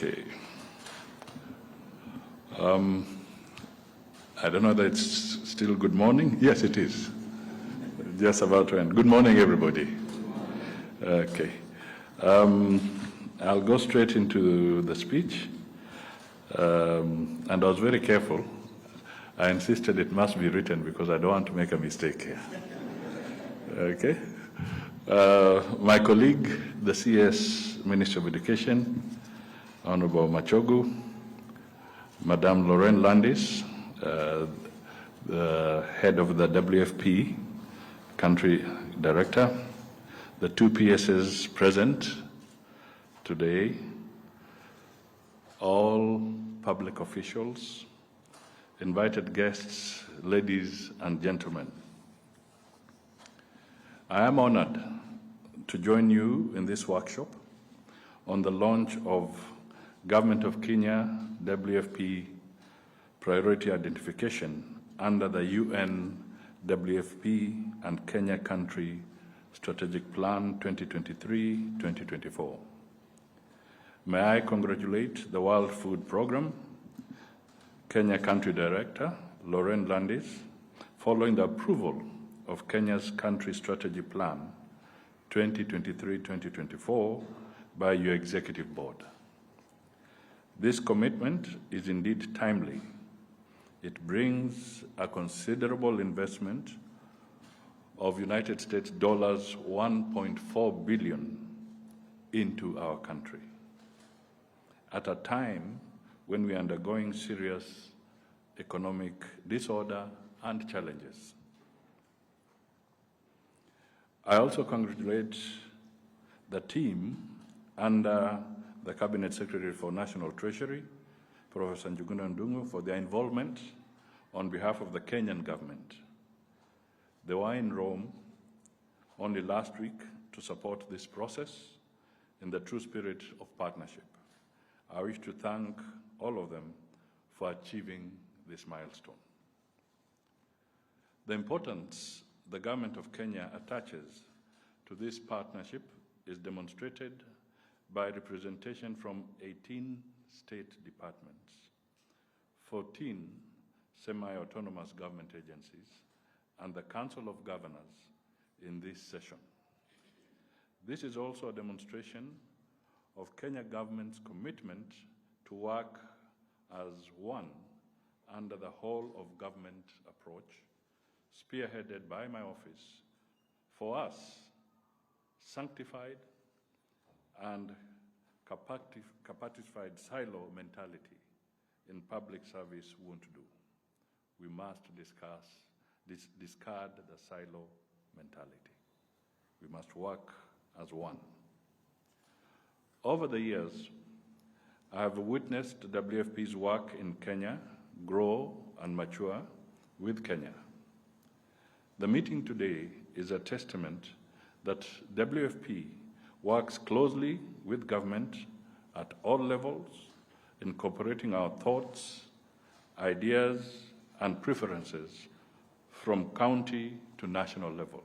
Okay. I don't know whether it's still good morning. Yes, it is. Just about to end. Good morning, everybody. Okay. I'll go straight into the speech. And I was very careful. I insisted it must be written because I don't want to make a mistake here. Okay. My colleague, the CS Minister of Education, Honorable Machogu, Madame Lorraine Landis, the head of the WFP, country director, the two PSs present today, all public officials, invited guests, ladies and gentlemen. I am honored to join you in this workshop on the launch of Government of Kenya WFP priority identification under the UN WFP and Kenya Country Strategic Plan 2023-2024. May I congratulate the World Food Programme, Kenya Country Director, Lorraine Landis, following the approval of Kenya's Country Strategy Plan 2023-2024 by your Executive Board. This commitment is indeed timely. It brings a considerable investment of United States dollars 1.4 billion into our country at a time when we are undergoing serious economic disorder and challenges. I also congratulate the team under the Cabinet Secretary for National Treasury, Professor Njuguna Ndung'u, for their involvement on behalf of the Kenyan government. They were in Rome only last week to support this process in the true spirit of partnership. I wish to thank all of them for achieving this milestone. The importance the government of Kenya attaches to this partnership is demonstrated by representation from 18 state departments, 14 semi-autonomous government agencies, and the Council of Governors in this session. This is also a demonstration of Kenya government's commitment to work as one under the whole of government approach, spearheaded by my office, for us, sanctified and capacitified silo mentality in public service won't do. We must discard the silo mentality. We must work as one. Over the years, I have witnessed WFP's work in Kenya grow and mature with Kenya. The meeting today is a testament that WFP works closely with government at all levels, incorporating our thoughts, ideas, and preferences from county to national level.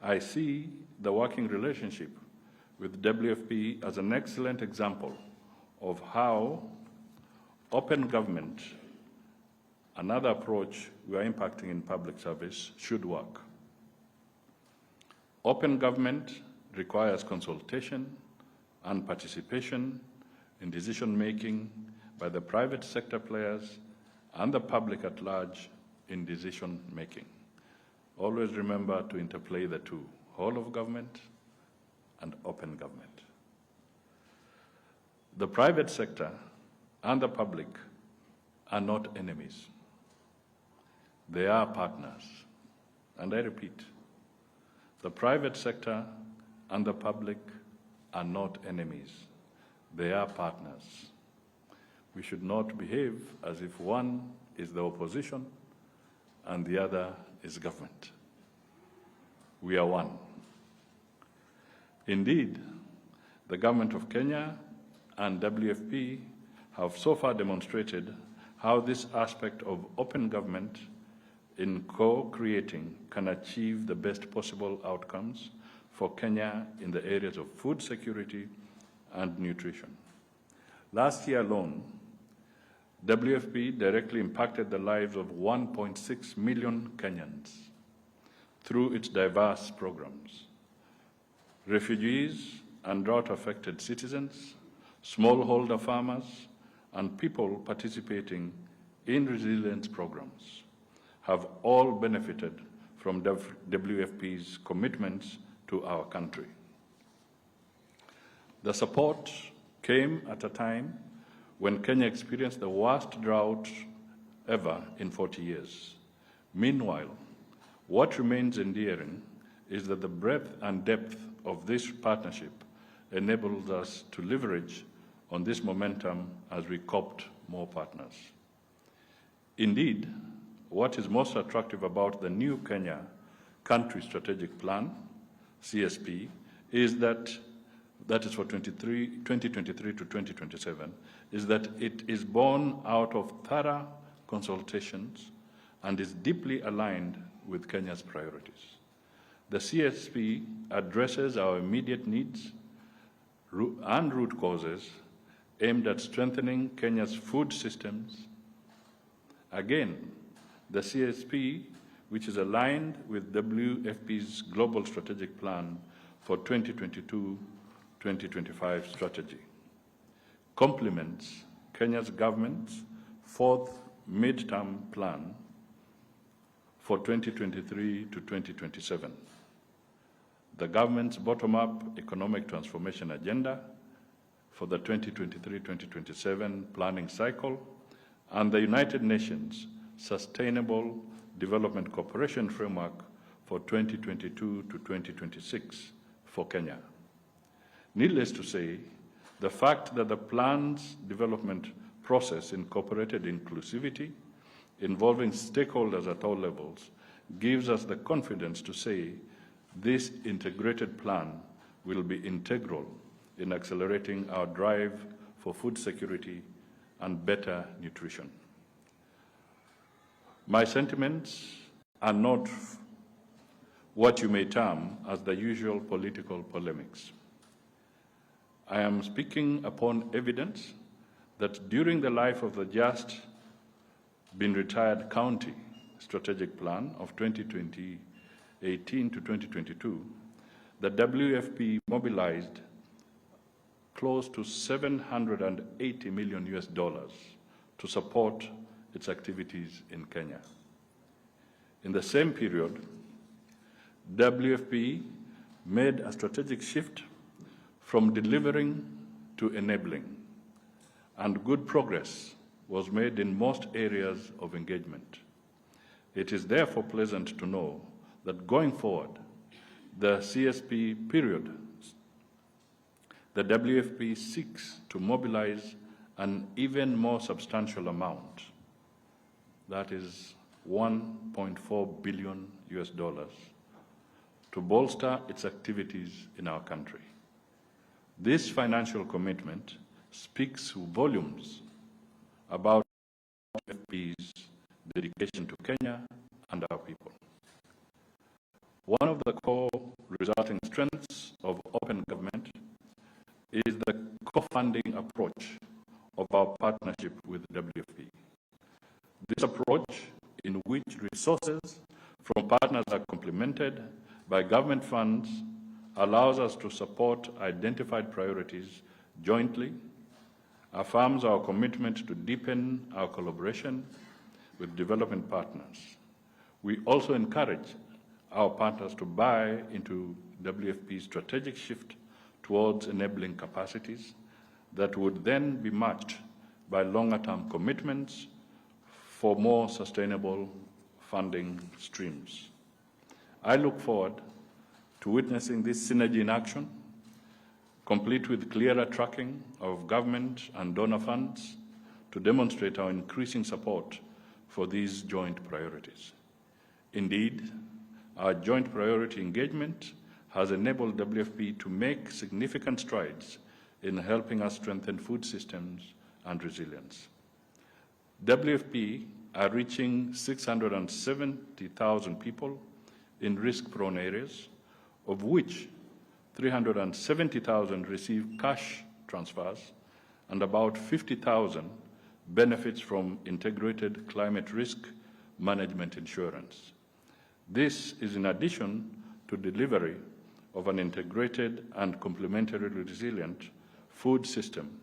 I see the working relationship with WFP as an excellent example of how open government, another approach we are impacting in public service, should work. Open government requires consultation and participation in decision-making by the private sector players and the public at large in decision-making. Always remember to interplay the two, whole of government and open government. The private sector and the public are not enemies. They are partners. And I repeat, the private sector and the public are not enemies. They are partners. We should not behave as if one is the opposition and the other is government. We are one. Indeed, the government of Kenya and WFP have so far demonstrated how this aspect of open government in co-creating can achieve the best possible outcomes for Kenya in the areas of food security and nutrition. Last year alone, WFP directly impacted the lives of 1.6 million Kenyans through its diverse programs. Refugees and drought-affected citizens, smallholder farmers, and people participating in resilience programs have all benefited from WFP's commitments to our country. The support came at a time when Kenya experienced the worst drought ever in 40 years. Meanwhile, what remains endearing is that the breadth and depth of this partnership enables us to leverage on this momentum as we copt more partners. Indeed, what is most attractive about the new Kenya Country Strategic Plan, CSP, is that is for 2023 to 2027, is that it is born out of thorough consultations and is deeply aligned with Kenya's priorities. The CSP addresses our immediate needs and root causes aimed at strengthening Kenya's food systems. Again, the CSP, which is aligned with WFP's Global Strategic Plan for 2022-2025 strategy, complements Kenya's government's fourth mid-term plan for 2023 to 2027, the government's bottom-up economic transformation agenda for the 2023-2027 planning cycle, and the United Nations Sustainable Development Cooperation Framework for 2022 to 2026 for Kenya. Needless to say, the fact that the plan's development process incorporated inclusivity, involving stakeholders at all levels, gives us the confidence to say this integrated plan will be integral in accelerating our drive for food security and better nutrition. My sentiments are not what you may term as the usual political polemics. I am speaking upon evidence that during the life of the just been retired county strategic plan of 2018 to 2022, the WFP mobilized close to $780 million to support its activities in Kenya. In the same period, WFP made a strategic shift from delivering to enabling, and good progress was made in most areas of engagement. It is therefore pleasant to know that going forward, the CSP period, the WFP seeks to mobilize an even more substantial amount, that is $1.4 billion to bolster its activities in our country. This financial commitment speaks volumes about WFP's dedication to Kenya and our people. One of the core resulting strengths of open government is the co-funding approach of our partnership with WFP. This approach, in which resources from partners are complemented by government funds, allows us to support identified priorities jointly, affirms our commitment to deepen our collaboration with development partners. We also encourage our partners to buy into WFP's strategic shift towards enabling capacities that would then be matched by longer-term commitments for more sustainable funding streams. I look forward to witnessing this synergy in action, complete with clearer tracking of government and donor funds to demonstrate our increasing support for these joint priorities. Indeed, our joint priority engagement has enabled WFP to make significant strides in helping us strengthen food systems and resilience. WFP are reaching 670,000 people in risk-prone areas, of which 370,000 receive cash transfers and about 50,000 benefits from integrated climate risk management insurance. This is in addition to delivery of an integrated and complementarily resilient food system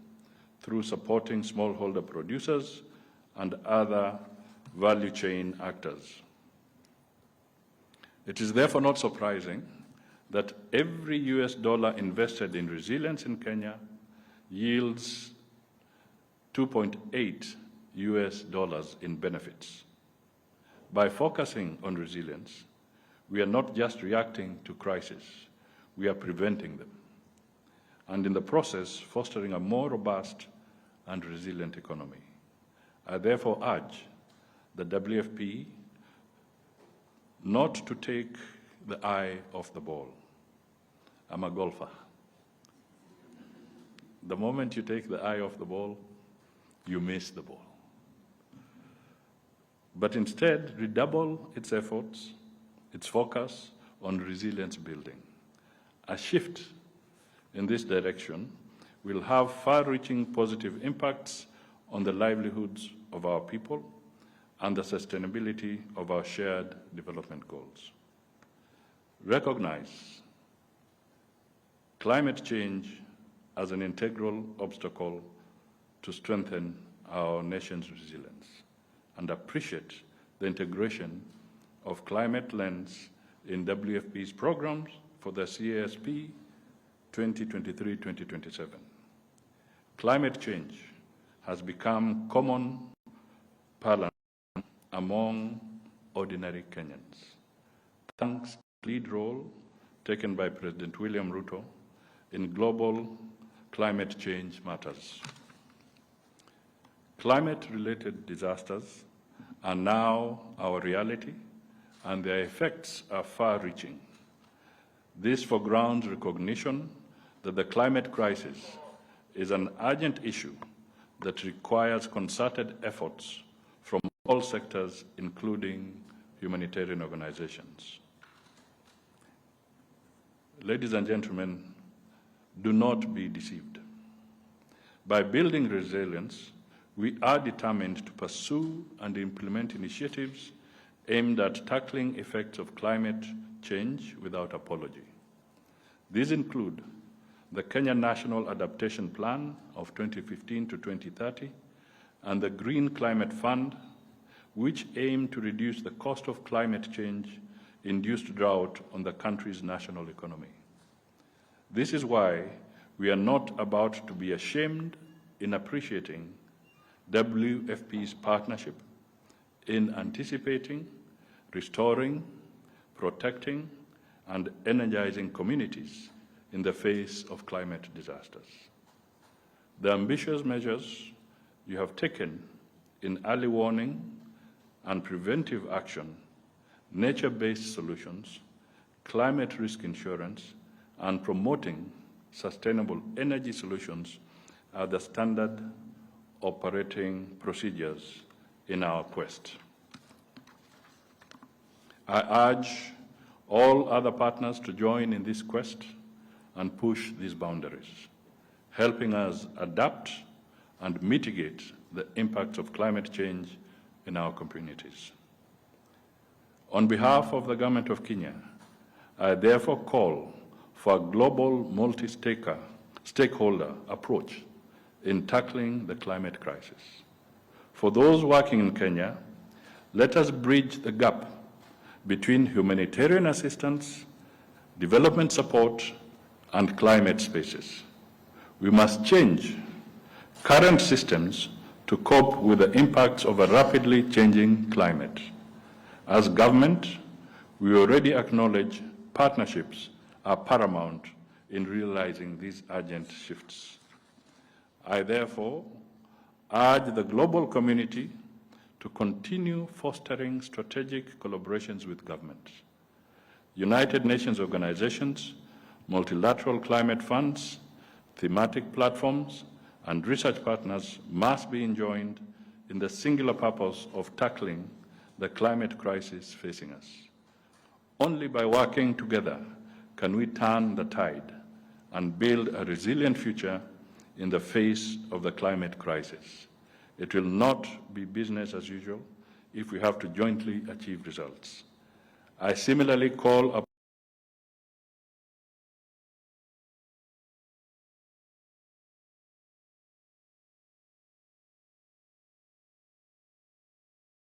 through supporting smallholder producers and other value chain actors. It is therefore not surprising that every US dollar invested in resilience in Kenya yields 2.8 US dollars in benefits. By focusing on resilience, we are not just reacting to crises, we are preventing them, and in the process, fostering a more robust and resilient economy. I therefore urge the WFP not to take the eye off the ball. I'm a golfer. The moment you take the eye off the ball, you miss the ball. But instead, redouble its efforts, its focus on resilience building. A shift in this direction will have far-reaching positive impacts on the livelihoods of our people and the sustainability of our shared development goals. Recognize climate change as an integral obstacle to strengthen our nation's resilience, and appreciate the integration of climate lens in WFP's programs for the CASP 2023-2027. Climate change has become common parlance among ordinary Kenyans, thanks to the lead role taken by President William Ruto in global climate change matters. Climate-related disasters are now our reality, and their effects are far-reaching. This foregrounds recognition that the climate crisis is an urgent issue that requires concerted efforts from all sectors, including humanitarian organizations. Ladies and gentlemen, do not be deceived. By building resilience, we are determined to pursue and implement initiatives aimed at tackling effects of climate change without apology. These include the Kenya National Adaptation Plan of 2015 to 2030 and the Green Climate Fund, which aim to reduce the cost of climate change-induced drought on the country's national economy. This is why we are not about to be ashamed in appreciating WFP's partnership in anticipating, restoring, protecting, and energizing communities in the face of climate disasters. The ambitious measures you have taken in early warning and preventive action, nature-based solutions, climate risk insurance, and promoting sustainable energy solutions are the standard operating procedures in our quest. I urge all other partners to join in this quest and push these boundaries, helping us adapt and mitigate the impacts of climate change in our communities. On behalf of the Government of Kenya, I therefore call for a global multi-stakeholder approach in tackling the climate crisis. For those working in Kenya, let us bridge the gap between humanitarian assistance, development support, and climate spaces. We must change current systems to cope with the impacts of a rapidly changing climate. As government, we already acknowledge partnerships are paramount in realizing these urgent shifts. I therefore urge the global community to continue fostering strategic collaborations with governments. United Nations organizations, multilateral climate funds, thematic platforms, and research partners must be enjoined in the singular purpose of tackling the climate crisis facing us. Only by working together can we turn the tide and build a resilient future in the face of the climate crisis. It will not be business as usual if we have to jointly achieve results. I similarly call upon